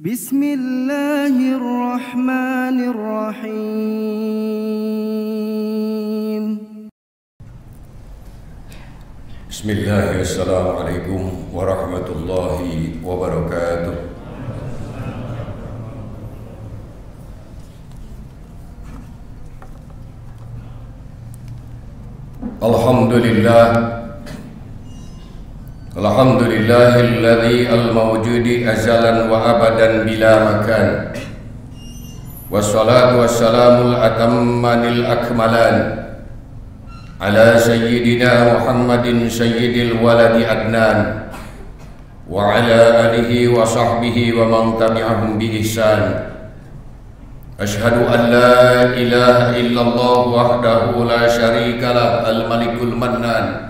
Bismillahirrahmanirrahim. Bismillahirrahmanirrahim. Assalamualaikum warahmatullahi wabarakatuh. Alhamdulillahilladzi al-mawjudi azalan wa abadan bila makan. Wassalatu wassalamul atammanil akmalan ala sayyidina Muhammadin sayyidil waladi adnan wa ala alihi wa sahbihi wa man tabi'ahum bi ihsan. Ashhadu an la ilaha illallah wahdahu la syarika lah al-malikul mannan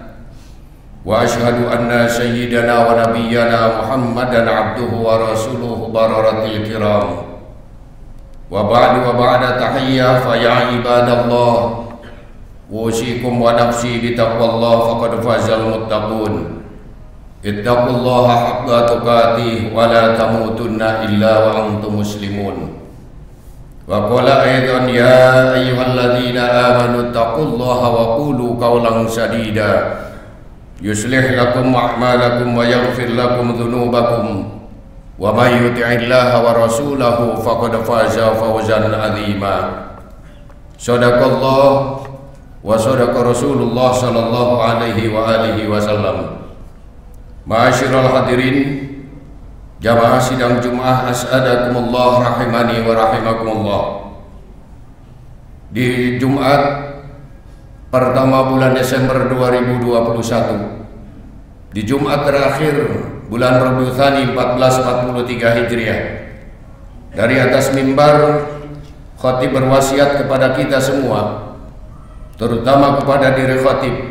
wa ashhadu anna sayyidana wa nabiyyana Muhammadan abduhu wa rasuluhu bararatil kiram. Wa ba'du wa ba'da tahiyya fa ya ibadallah usikum wa nafsi bitaqwallah faqad fazal muttaqun. Ittaqullaha haqqa tuqatih wa la tamutunna illa wa antum muslimun. Wa qala aidan ya ayyuhalladzina amanu taqullaha wa qulu qawlan sadida yuslih lakum a'malakum wa yaghfir lakum dhunubakum wa may yuti'illaha wa rasulahu faqad faza fawzan 'azima. Shadaqallah wa sadaqa Rasulullah sallallahu alaihi wa alihi wasallam. Ma'asyiral hadirin, jamaah sidang Jumat as'adakumullah rahimani wa rahimakumullah. Di Jumat pertama bulan Desember 2021, di Jumat terakhir bulan Rabiul Tsani 1443 Hijriah, dari atas mimbar khatib berwasiat kepada kita semua, terutama kepada diri khatib,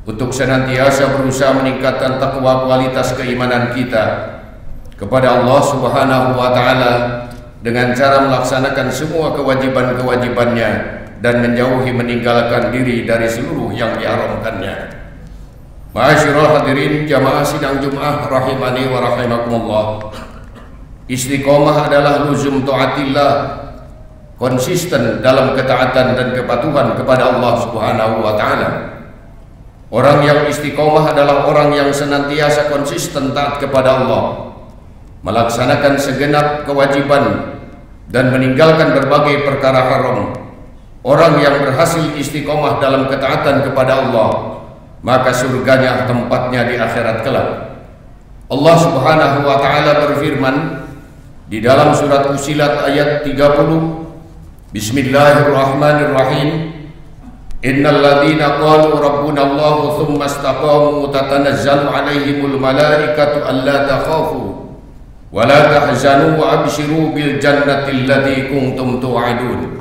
untuk senantiasa berusaha meningkatkan takwa kualitas keimanan kita kepada Allah Subhanahu wa Ta'ala dengan cara melaksanakan semua kewajiban-kewajibannya dan menjauhi meninggalkan diri dari seluruh yang diharamkannya. Ma'asyiral hadirin jamaah sidang Jumat rahimani wa rahimakumullah. Istiqomah adalah luzum taatillah, konsisten dalam ketaatan dan kepatuhan kepada Allah Subhanahu wa Ta'ala. Orang yang istiqomah adalah orang yang senantiasa konsisten taat kepada Allah, melaksanakan segenap kewajiban dan meninggalkan berbagai perkara haram. Orang yang berhasil istiqomah dalam ketaatan kepada Allah, maka surganya tempatnya di akhirat kelak. Allah Subhanahu wa Ta'ala berfirman di dalam surat Fussilat ayat 30, Bismillahirrahmanirrahim. Innal ladzina qalu rabbuna Allahu tsumma istaqamu tatanazzalu 'alaihimul malaikatu alla takhafu wa la tahzanu wa abshiru bil jannati allati kuntum tu'adun.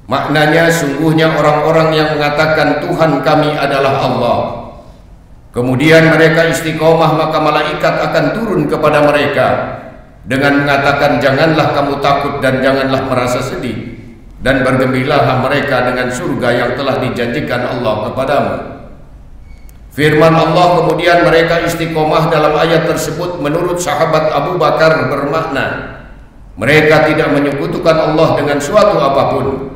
Maknanya, sungguhnya orang-orang yang mengatakan Tuhan kami adalah Allah, kemudian mereka istiqomah, maka malaikat akan turun kepada mereka dengan mengatakan, janganlah kamu takut dan janganlah merasa sedih, dan bergembiralah mereka dengan surga yang telah dijanjikan Allah kepadamu. Firman Allah kemudian mereka istiqomah dalam ayat tersebut menurut sahabat Abu Bakar bermakna mereka tidak menyekutukan Allah dengan suatu apapun.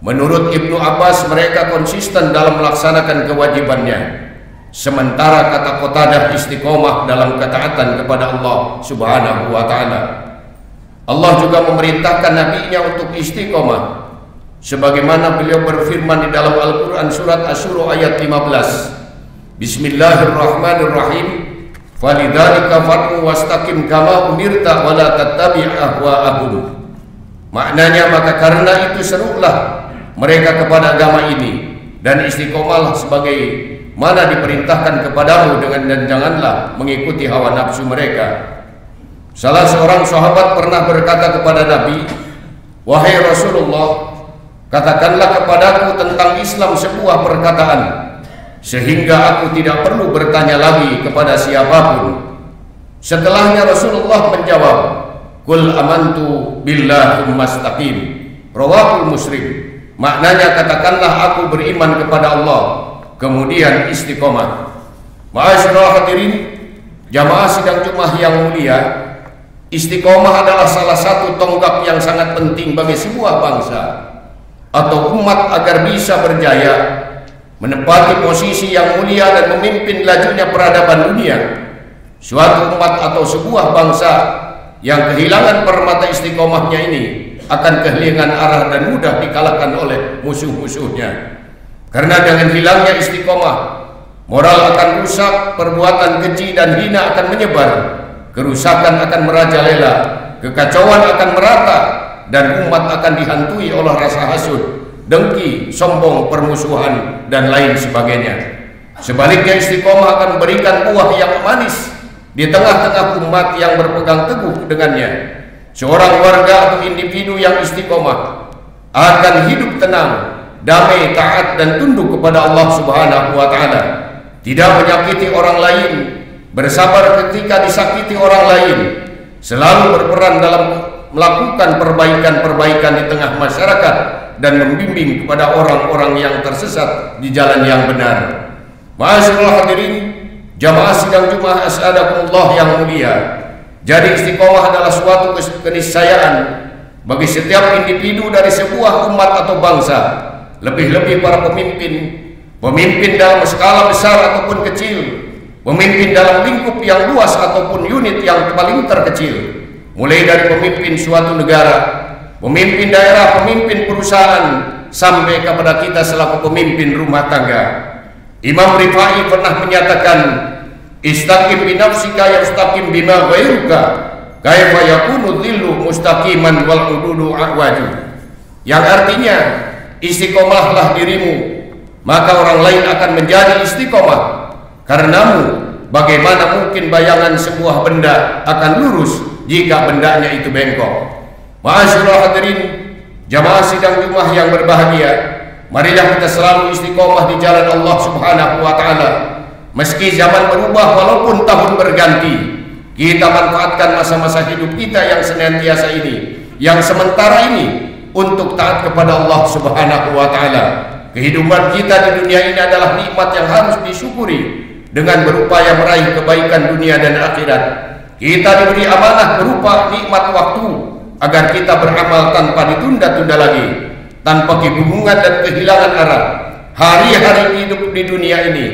Menurut Ibnu Abbas mereka konsisten dalam melaksanakan kewajibannya. Sementara kata Qatadah istiqomah dalam ketaatan kepada Allah Subhanahu wa Ta'ala. Allah juga memerintahkan nabinya untuk istiqomah, sebagaimana beliau berfirman di dalam Al-Quran surat Asy-Syura ayat 15. Bismillahirrahmanirrahim. Falidzalika fad'u wastaqim kama umirta wa la tattabi' ahwa'ahum. Maknanya, maka karena itu serulah mereka kepada agama ini dan istiqomahlah sebagai mana diperintahkan kepadamu dan janganlah mengikuti hawa nafsu mereka. Salah seorang sahabat pernah berkata kepada Nabi, wahai Rasulullah, katakanlah kepadaku tentang Islam sebuah perkataan, sehingga aku tidak perlu bertanya lagi kepada siapapun. Setelahnya Rasulullah menjawab, Qul amantu billahi tsumastaqim. Rawahul Muslim. Maknanya, katakanlah aku beriman kepada Allah, kemudian istiqomah. Ma'asyiral hadirin, jamaah sidang Jumat yang mulia, istiqomah adalah salah satu tonggak yang sangat penting bagi sebuah bangsa atau umat agar bisa berjaya menempati posisi yang mulia dan memimpin lajunya peradaban dunia. Suatu umat atau sebuah bangsa yang kehilangan permata istiqomahnya ini akan kehilangan arah dan mudah dikalahkan oleh musuh-musuhnya. Karena dengan hilangnya istiqomah, moral akan rusak, perbuatan keji dan hina akan menyebar, kerusakan akan merajalela, kekacauan akan merata, dan umat akan dihantui oleh rasa hasud, dengki, sombong, permusuhan, dan lain sebagainya. Sebaliknya istiqomah akan memberikan buah yang manis di tengah-tengah umat yang berpegang teguh dengannya. Seorang warga atau individu yang istiqomah akan hidup tenang, damai, taat, dan tunduk kepada Allah Subhanahu wa Ta'ala, tidak menyakiti orang lain, bersabar ketika disakiti orang lain, selalu berperan dalam melakukan perbaikan-perbaikan di tengah masyarakat dan membimbing kepada orang-orang yang tersesat di jalan yang benar. Ma'asyiral hadirin, jamaah sidang Jumat as'adakumullah yang mulia. Jadi istiqomah adalah suatu keniscayaan bagi setiap individu dari sebuah umat atau bangsa, lebih-lebih para pemimpin dalam skala besar ataupun kecil, pemimpin dalam lingkup yang luas ataupun unit yang paling terkecil, mulai dari pemimpin suatu negara, pemimpin daerah, pemimpin perusahaan, sampai kepada kita selaku pemimpin rumah tangga. Imam Rifai pernah menyatakan, istaqim binafsika yastaqim bima ghairuka, kaifa yakunu dhillu mustaqiman wal ududu a'waju. Yang artinya, istiqomahlah dirimu, maka orang lain akan menjadi istiqomah. Karenamu, bagaimana mungkin bayangan sebuah benda akan lurus jika bendanya itu bengkok. Ma'asyiral hadirin, jamaah sidang Jumat yang berbahagia, marilah kita selalu istiqomah di jalan Allah Subhanahu wa Ta'ala. Meski zaman berubah walaupun tahun berganti, kita manfaatkan masa-masa hidup kita yang senantiasa ini, yang sementara ini, untuk taat kepada Allah Subhanahu wa Ta'ala. Kehidupan kita di dunia ini adalah nikmat yang harus disyukuri dengan berupaya meraih kebaikan dunia dan akhirat. Kita diberi amanah berupa nikmat waktu agar kita beramal tanpa ditunda-tunda lagi, tanpa kebingungan dan kehilangan arah. Hari-hari hidup di dunia ini,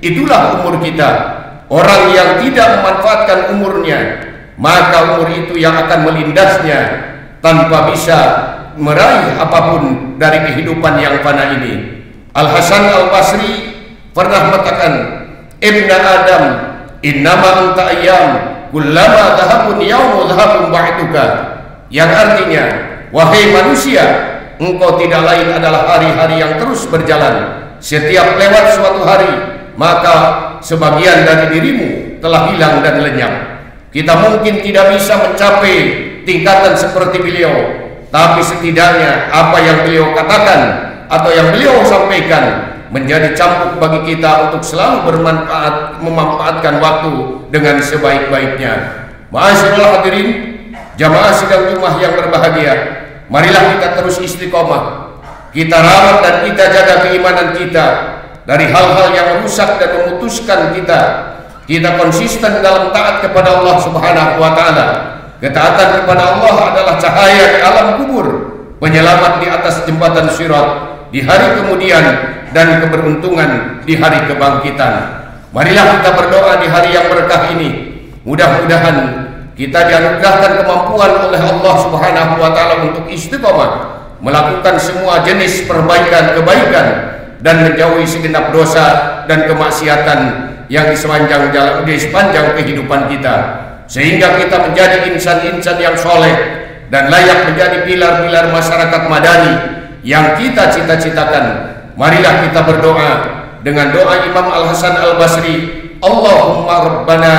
itulah umur kita. Orang yang tidak memanfaatkan umurnya, maka umur itu yang akan melindasnya tanpa bisa meraih apapun dari kehidupan yang fana ini. Al-Hasan Al-Basri pernah mengatakan, Ibn Adam, innama anta ayyam, kullama dhahabun yawmu dhahabun ba'duka. Yang artinya, wahai manusia, engkau tidak lain adalah hari-hari yang terus berjalan. Setiap lewat suatu hari, maka sebagian dari dirimu telah hilang dan lenyap. Kita mungkin tidak bisa mencapai tingkatan seperti beliau, tapi setidaknya apa yang beliau katakan atau yang beliau sampaikan menjadi cambuk bagi kita untuk selalu memanfaatkan waktu dengan sebaik-baiknya. Ma'asyiral hadirin, jamaah sidang Jumat yang berbahagia, marilah kita terus istiqomah. Kita rawat dan kita jaga keimanan kita dari hal-hal yang merusak dan memutuskan kita. Kita konsisten dalam taat kepada Allah Subhanahu wa Ta'ala. Ketaatan kepada Allah adalah cahaya di alam kubur, penyelamat di atas jembatan Sirat di hari kemudian, dan keberuntungan di hari kebangkitan. Marilah kita berdoa di hari yang berkah ini. Mudah-mudahan kita dianugerahkan kemampuan oleh Allah Subhanahu wa Ta'ala untuk istiqomah melakukan semua jenis perbaikan-kebaikan dan menjauhi segenap dosa dan kemaksiatan yang di sepanjang kehidupan kita, sehingga kita menjadi insan-insan yang soleh dan layak menjadi pilar-pilar masyarakat madani yang kita cita-citakan. Marilah kita berdoa dengan doa Imam Al-Hasan Al-Basri, Allahumma Rabbana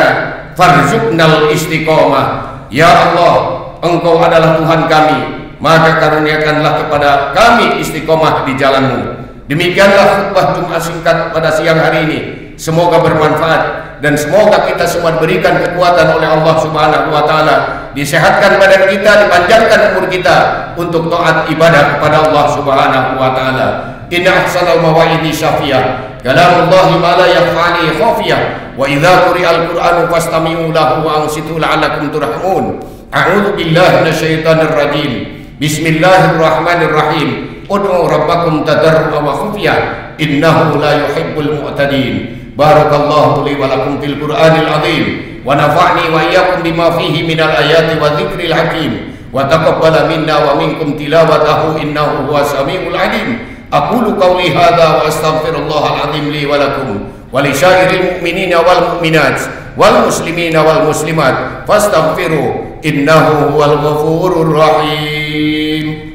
farzuqnal istiqomah. Ya Allah, Engkau adalah Tuhan kami, maka karuniakanlah kepada kami istiqomah di jalan-Mu. Demikianlah khutbah Jumat singkat pada siang hari ini. Semoga bermanfaat dan semoga kita semua diberikan kekuatan oleh Allah Subhanahu wa Ta'ala, disehatkan badan kita, dipanjangkan umur kita untuk taat ibadah kepada Allah Subhanahu wa Ta'ala. Inna ahsanal mawa'idi syafiyah Kalamullahi ma la yakhfa 'alaihi khafiyah. Wa idza quri'al Qur'anu fastami'u lahu wa ansitu la'allakum turhamun. A'udzu billahi minasyaitonir rajim. Bismillahirrahmanirrahim. Ud'u rabbakum tadarruan wa khufyah innahu la yuhibbul mu'tadin. Barakallahu li wa lakum fil Qur'anil azim wa nafa'ni wa iyyakum bima fihi minal ayati wa dzikril hakim wa taqabbala minna wa minkum tilawatahu innahu huwas samiul alim. Aqulu qawli hadza wa astaghfirullahal azim li wa lakum wa li syairil mu'minina wal mu'minat wal muslimina wal muslimat fastaghfiru innahu huwal ghafurur rahim.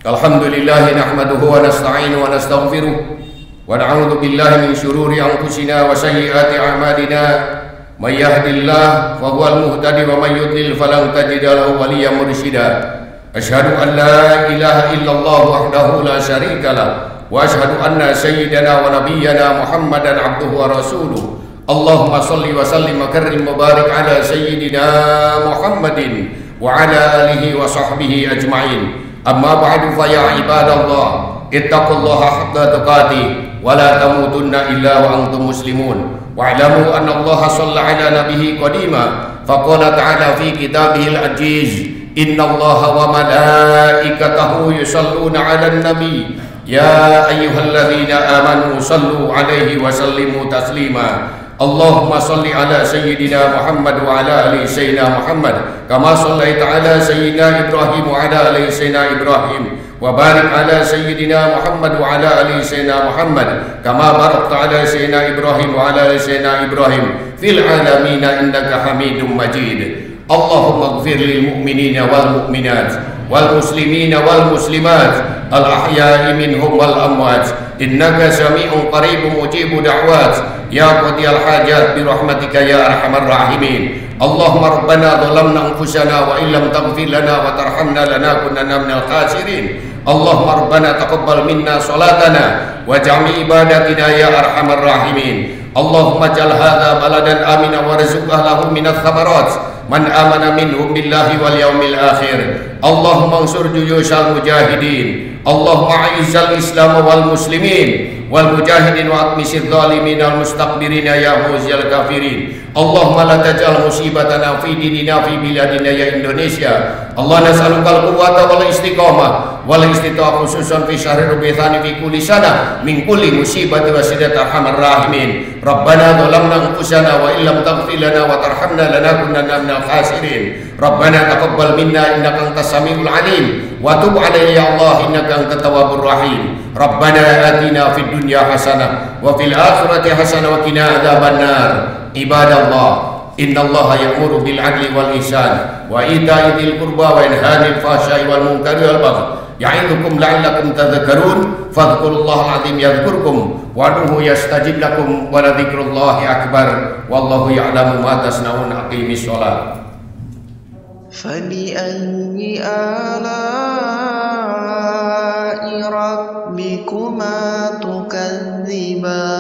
Alhamdulillah nahmaduhu wa nasta'inu wa nastaghfiruh wa na'udzu billahi min shururi anfusina wa sayyiati a'malina. May yahdihillahu fa huwal muhtadi wa may yudlil falan tajida lahu waliyyan mursyida. Asyhadu an la ilaha illallah wahdahu la syarika lah wa asyhadu anna sayyidana wa nabiyyana Muhammadan abduhu wa rasuluh. Allahumma shalli wa sallim wa karrim wa barik ala sayyidina Muhammadin wa ala alihi wa sahbihi ajma'in. Amma ba'du fa ya ibadallah ittaqullaha haqqa tuqatih wa la tamutunna illa wa antum muslimun. Wa'lamu anna Allah shalla ala nabiyhi qadima faqala ta'ala fi kitabihil aziz innallaha wa malaikatahu yusalluna 'alan nabi ya ayyuhalladzina amanu sallu 'alaihi wa sallimu taslima. Allahumma salli ala sayyidina Muhammad wa ala ali sayyidina Muhammad kama sallaita ala sayyidina Ibrahim wa ala ali sayyidina Ibrahim wa barik ala sayyidina Muhammad wa ala ali sayyidina Muhammad kama barakta ala sayyidina Ibrahim wa ala ali sayyidina Ibrahim fil alamin innaka Hamidum Majid. Allahumma ighfir lil mu'minina wal mu'minat wal muslimina wal muslimat al ahya'i minhum wal amwat innaka sami'un qaribun mujibu da'wat ya qadiyal hajat bi rahmatika ya arhamar rahimin. Allahumma rabbana zalamna anfusana wa illam taghfir lana wa tarhamna lanakunanna minal khasirin. Allahumma rabbana taqabbal minna salatana wa jami ibadatina ya arhamar rahimin. Allahumma ja'al hadha baladan amina warzuq ahlahu minats thamarat man amana minhum billahi wal yaumil akhir. Allahumma ansur juyushal mujahidin. Allahumma a'izzal islam wal muslimin wal mujahidin wa atmisyidh dhalimin al mustakbirin ya muzil kafirin. Allahumma la taj'al musibatana fi dinina fi biladina ya Indonesia. Allah nas'alukal quwwata wal istiqamah wal istita'ah khususan fi syahri Rabiul Tsani fi kulli sana min kulli musibati wa sidat arhamar rahimin. Rabbana zalamna anfusana wa illam taghfir lana wa tarhamna lanakunanna minal khasirin. Rabbana taqabbal minna innaka antas samiul alim wa tub 'alaina ya Allah innaka antat tawwabur rahim. Rabbana atina fid dunya hasanah wa fil akhirati hasanah wa qina adzabannar. Ibadallah innallaha ya'muru bil 'adli wal ihsan wa ita'i dzil qurba wa yanha 'anil fahsya'i wal munkari wal baghi ya'idukum la'allakum tadhakkarun fadhkurullahal 'azim yadhkurkum wad'uhu yastajib lakum wa ladzikrullahi akbar wallahu ya'lamu ma tasna'un. Aqimis shalah. فبأي آلاء ربكما تكذبان